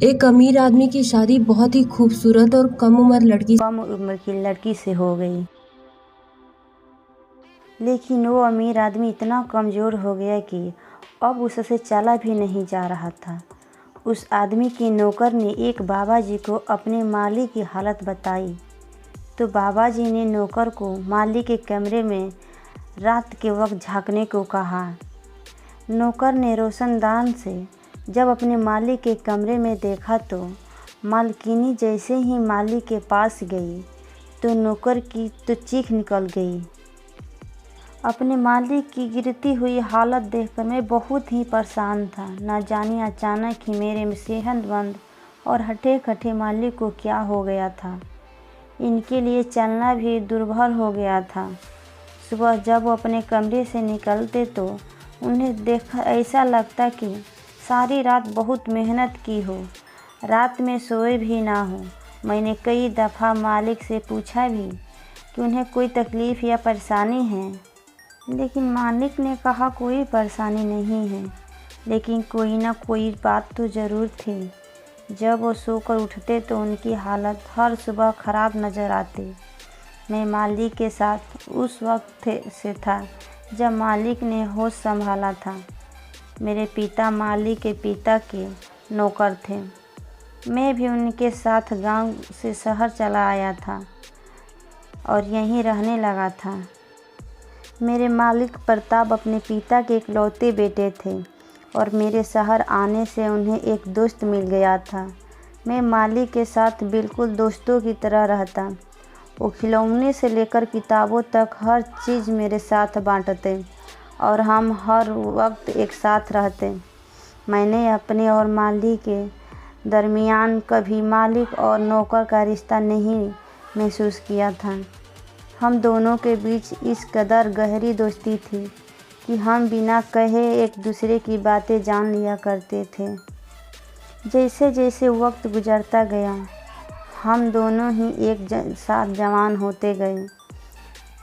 एक अमीर आदमी की शादी बहुत ही खूबसूरत और कम उम्र की लड़की से हो गई। लेकिन वो अमीर आदमी इतना कमज़ोर हो गया कि अब उससे चला भी नहीं जा रहा था। उस आदमी के नौकर ने एक बाबा जी को अपने माली की हालत बताई, तो बाबा जी ने नौकर को माली के कमरे में रात के वक्त झांकने को कहा। नौकर ने रोशनदान से जब अपने माली के कमरे में देखा तो मालकिनी जैसे ही माली के पास गई तो नौकर की तो चीख निकल गई। अपने माली की गिरती हुई हालत देखकर मैं बहुत ही परेशान था। न जाने अचानक ही मेरे सेहतमंद और हटे-कटे माली को क्या हो गया था। इनके लिए चलना भी दुर्भर हो गया था। सुबह जब वो अपने कमरे से निकलते तो उन्हें देखकर ऐसा लगता कि सारी रात बहुत मेहनत की हो, रात में सोए भी ना हो। मैंने कई दफ़ा मालिक से पूछा भी कि उन्हें कोई तकलीफ़ या परेशानी है, लेकिन मालिक ने कहा कोई परेशानी नहीं है, लेकिन कोई ना कोई बात तो ज़रूर थी। जब वो सोकर उठते तो उनकी हालत हर सुबह ख़राब नज़र आती। मैं मालिक के साथ उस वक्त से था जब मालिक ने होश संभाला था। मेरे पिता मालिक के पिता के नौकर थे। मैं भी उनके साथ गांव से शहर चला आया था और यहीं रहने लगा था। मेरे मालिक प्रताप अपने पिता के इकलौते बेटे थे और मेरे शहर आने से उन्हें एक दोस्त मिल गया था। मैं मालिक के साथ बिल्कुल दोस्तों की तरह रहता। वो खिलौने से लेकर किताबों तक हर चीज़ मेरे साथ बांटते और हम हर वक्त एक साथ रहते। मैंने अपने और मालिक के दरमियान कभी मालिक और नौकर का रिश्ता नहीं महसूस किया था। हम दोनों के बीच इस कदर गहरी दोस्ती थी कि हम बिना कहे एक दूसरे की बातें जान लिया करते थे। जैसे जैसे वक्त गुजरता गया हम दोनों ही एक साथ जवान होते गए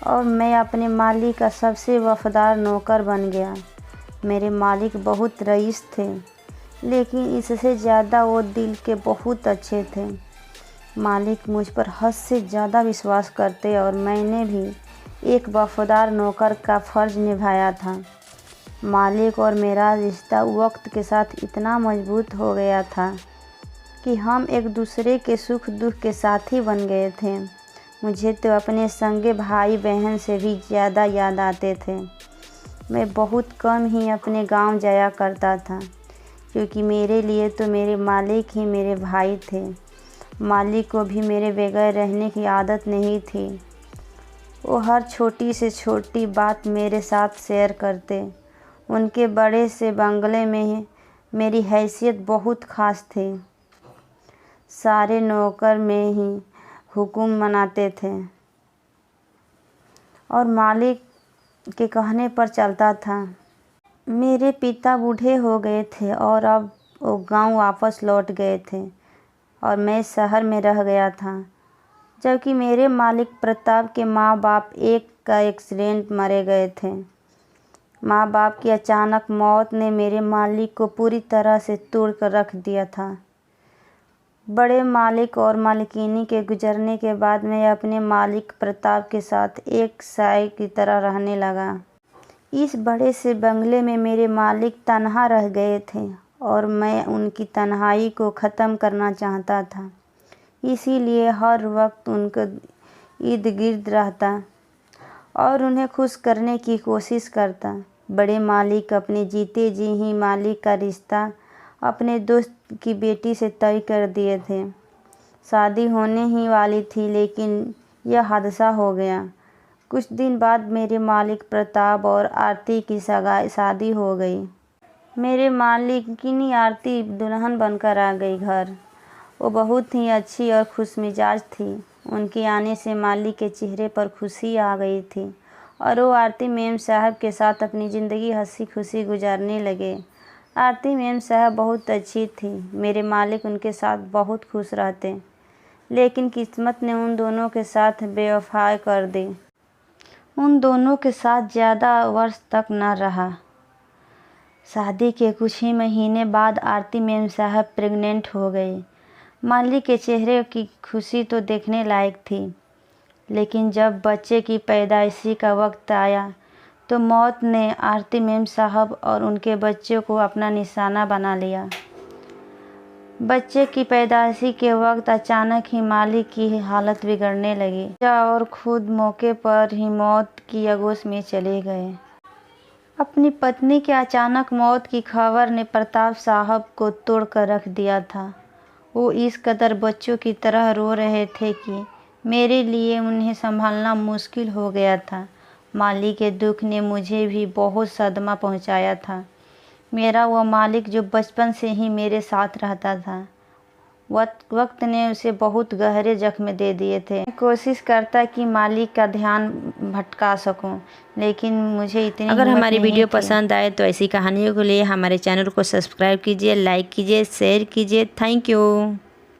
और मैं अपने मालिक का सबसे वफादार नौकर बन गया। मेरे मालिक बहुत रईस थे, लेकिन इससे ज़्यादा वो दिल के बहुत अच्छे थे। मालिक मुझ पर हद से ज़्यादा विश्वास करते और मैंने भी एक वफादार नौकर का फ़र्ज़ निभाया था। मालिक और मेरा रिश्ता वक्त के साथ इतना मजबूत हो गया था कि हम एक दूसरे के सुख दुख के साथी बन गए थे। मुझे तो अपने संगे भाई बहन से भी ज़्यादा याद आते थे। मैं बहुत कम ही अपने गांव जाया करता था, क्योंकि मेरे लिए तो मेरे मालिक ही मेरे भाई थे। मालिक को भी मेरे बगैर रहने की आदत नहीं थी। वो हर छोटी से छोटी बात मेरे साथ शेयर करते। उनके बड़े से बंगले में मेरी हैसियत बहुत ख़ास थी। सारे नौकर में ही हुक्म मनाते थे और मालिक के कहने पर चलता था। मेरे पिता बूढ़े हो गए थे और अब वो गांव वापस लौट गए थे और मैं शहर में रह गया था, जबकि मेरे मालिक प्रताप के माँ बाप एक का एक्सीडेंट मरे गए थे। माँ बाप की अचानक मौत ने मेरे मालिक को पूरी तरह से तोड़ कर रख दिया था। बड़े मालिक और मालिकिनी के गुजरने के बाद मैं अपने मालिक प्रताप के साथ एक साए की तरह रहने लगा। इस बड़े से बंगले में मेरे मालिक तन्हा रह गए थे और मैं उनकी तन्हाई को ख़त्म करना चाहता था। इसीलिए हर वक्त उनके इर्द गिर्द रहता और उन्हें खुश करने की कोशिश करता। बड़े मालिक अपने जीते जी ही मालिक का रिश्ता अपने दोस्त की बेटी से तय कर दिए थे। शादी होने ही वाली थी, लेकिन यह हादसा हो गया। कुछ दिन बाद मेरे मालिक प्रताप और आरती की शादी हो गई। मेरे मालिकिनी आरती दुल्हन बनकर आ गई घर। वो बहुत ही अच्छी और खुशमिजाज थी। उनके आने से मालिक के चेहरे पर खुशी आ गई थी और वो आरती मेम साहब के साथ अपनी ज़िंदगी हंसी खुशी गुजारने लगे। आरती मेम साहब बहुत अच्छी थी। मेरे मालिक उनके साथ बहुत खुश रहते, लेकिन किस्मत ने उन दोनों के साथ बेवफाई कर दी। उन दोनों के साथ ज़्यादा वर्ष तक न रहा। शादी के कुछ ही महीने बाद आरती मेम साहब प्रेग्नेंट हो गई। माली के चेहरे की खुशी तो देखने लायक थी, लेकिन जब बच्चे की पैदाइशी का वक्त आया तो मौत ने आरती मेम साहब और उनके बच्चे को अपना निशाना बना लिया। बच्चे की पैदाइशी के वक्त अचानक ही माली की हालत बिगड़ने लगी और खुद मौके पर ही मौत की आगोश में चले गए। अपनी पत्नी के अचानक मौत की खबर ने प्रताप साहब को तोड़कर रख दिया था। वो इस कदर बच्चों की तरह रो रहे थे कि मेरे लिए उन्हें संभालना मुश्किल हो गया था। माली के दुख ने मुझे भी बहुत सदमा पहुंचाया था। मेरा वो मालिक जो बचपन से ही मेरे साथ रहता था, वक्त ने उसे बहुत गहरे जख्म दे दिए थे। मैं कोशिश करता कि मालिक का ध्यान भटका सकूं, लेकिन मुझे इतनी अगर हमारी वीडियो थी। पसंद आए तो ऐसी कहानियों के लिए हमारे चैनल को सब्सक्राइब कीजिए, लाइक कीजिए, शेयर कीजिए। Thank you.